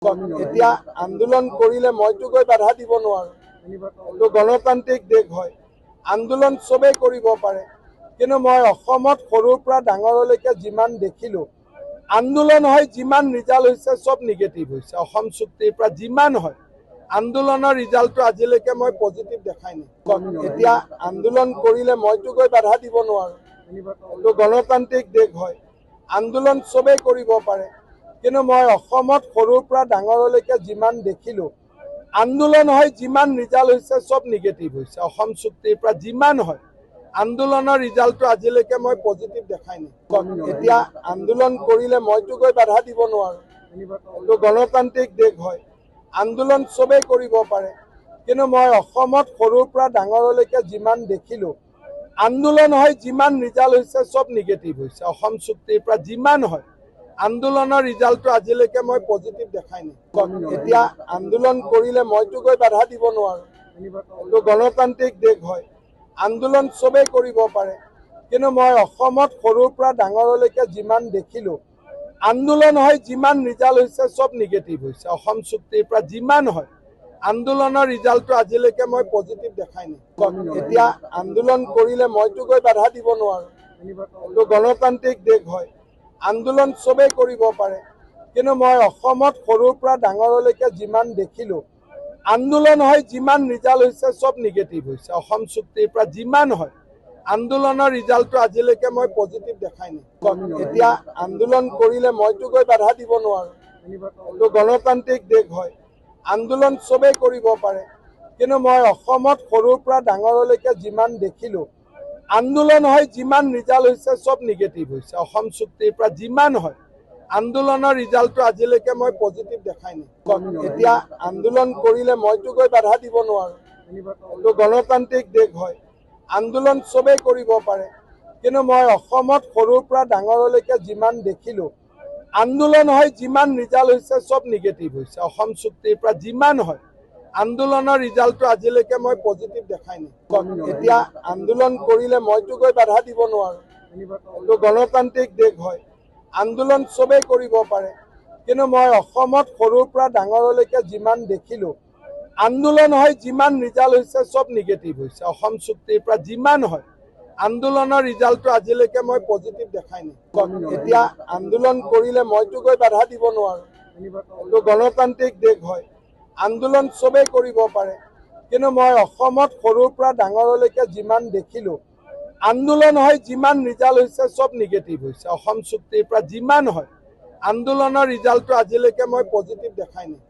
এতিয়া আন্দোলন কৰিলে মইতো গৈ বাধা দিব নোৱাৰো। এইটো গণতান্ত্ৰিক দেশ হয়, আন্দোলন চবেই কৰিব পাৰে। কিন্তু মই অসমত সৰুৰ পৰা ডাঙৰলৈকে যিমান দেখিলোঁ, আন্দোলন হয় যিমান ৰিজাল্ট হৈছে চব নিগেটিভ হৈছে। অসম চুক্তিৰ পৰা যিমান হয় আন্দোলনৰ ৰিজাল্টটো আজিলৈকে মই পজিটিভ দেখাই নাই। এতিয়া আন্দোলন কৰিলে মইতো গৈ বাধা দিব নোৱাৰো। এইটো গণতান্ত্ৰিক দেশ হয়, আন্দোলন চবেই কৰিব পাৰে। কিন্তু মই অসমত সৰুৰ পৰা ডাঙৰলৈকে যিমান দেখিলোঁ, আন্দোলন হয় যিমান ৰিজাল্ট হৈছে চব নিগেটিভ হৈছে। অসম চুক্তিৰ পৰা যিমান হয় আন্দোলনৰ ৰিজাল্টটো আজিলৈকে মই পজিটিভ দেখাই নাই। এতিয়া আন্দোলন কৰিলে মইতো গৈ বাধা দিব নোৱাৰো। এইটো গণতান্ত্ৰিক দেশ হয়, আন্দোলন চবেই কৰিব পাৰে। কিন্তু মই অসমত সৰুৰ পৰা ডাঙৰলৈকে যিমান দেখিলোঁ, আন্দোলন হয় যিমান ৰিজাল্ট হৈছে চব নিগেটিভ হৈছে। অসম চুক্তিৰ পৰা যিমান হয় আন্দোলনৰ ৰিজাল্টটো আজিলৈকে মই পজিটিভ দেখাই নাই। এতিয়া আন্দোলন কৰিলে মইতো গৈ বাধা দিব নোৱাৰো। এইটো গণতান্ত্ৰিক দেশ হয়, আন্দোলন চবেই কৰিব পাৰে। কিন্তু মই অসমত সৰুৰ পৰা ডাঙৰলৈকে যিমান দেখিলোঁ, আন্দোলন হয় যিমান ৰিজাল্ট হৈছে চব নিগেটিভ হৈছে। অসম চুক্তিৰ পৰা যিমান হয় আন্দোলনৰ ৰিজাল্টটো আজিলৈকে মই পজিটিভ দেখাই নাই। এতিয়া আন্দোলন কৰিলে মইতো গৈ বাধা দিব নোৱাৰো। এইটো গণতান্ত্ৰিক দেশ হয়, আন্দোলন চবেই কৰিব পাৰে। কিন্তু মই অসমত সৰুৰ পৰা ডাঙৰলৈকে যিমান দেখিলোঁ, আন্দোলন হয় যিমান ৰিজাল্ট হৈছে চব নিগেটিভ হৈছে। অসম চুক্তিৰ পৰা যিমান হয় আন্দোলনৰ ৰিজাল্টটো আজিলৈকে মই পজিটিভ দেখাই নাই। এতিয়া আন্দোলন কৰিলে মইতো গৈ বাধা দিব নোৱাৰো। এইটো গণতান্ত্ৰিক দেশ হয়, আন্দোলন চবেই কৰিব পাৰে। কিন্তু মই অসমত সৰুৰ পৰা ডাঙৰলৈকে যিমান দেখিলোঁ, আন্দোলন হয় যিমান ৰিজাল্ট হৈছে চব নিগেটিভ হৈছে। অসম চুক্তিৰ পৰা যিমান হয় আন্দোলনৰ ৰিজাল্টটো আজিলৈকে মই পজিটিভ দেখাই নাই। এতিয়া আন্দোলন কৰিলে মইতো গৈ বাধা দিব নোৱাৰো। এইটো গণতান্ত্ৰিক দেশ হয়, আন্দোলন চবেই কৰিব পাৰে। কিন্তু মই অসমত সৰুৰ পৰা ডাঙৰলৈকে যিমান দেখিলোঁ, আন্দোলন হয় যিমান ৰিজাল্ট হৈছে চব নিগেটিভ হৈছে। অসম চুক্তিৰ পৰা যিমান হয় আন্দোলনৰ ৰিজাল্টটো আজিলৈকে মই পজিটিভ দেখাই নাই। এতিয়া আন্দোলন কৰিলে মইতো গৈ বাধা দিব নোৱাৰো। এইটো গণতান্ত্ৰিক দেশ হয়, আন্দোলন চবেই কৰিব পাৰে। কিন্তু মই অসমত সৰুৰ পৰা ডাঙৰলৈকে যিমান দেখিলোঁ, আন্দোলন হয় যিমান ৰিজাল্ট হৈছে চব নিগেটিভ হৈছে। অসম চুক্তিৰ পৰা যিমান হয় আন্দোলনৰ ৰিজাল্টটো আজিলৈকে মই পজিটিভ দেখাই নাই। এতিয়া আন্দোলন কৰিলে মইতো গৈ বাধা দিব নোৱাৰো। এইটো গণতান্ত্ৰিক দেশ হয়, আন্দোলন চবেই কৰিব পাৰে। কিন্তু মই অসমত সৰুৰ পৰা ডাঙৰলৈকে যিমান দেখিলোঁ, আন্দোলন হয় যিমান ৰিজাল্ট হৈছে চব নিগেটিভ হৈছে। অসম চুক্তিৰ পৰা যিমান হয় আন্দোলনৰ ৰিজাল্টটো আজিলৈকে মই পজিটিভ দেখাই নাই।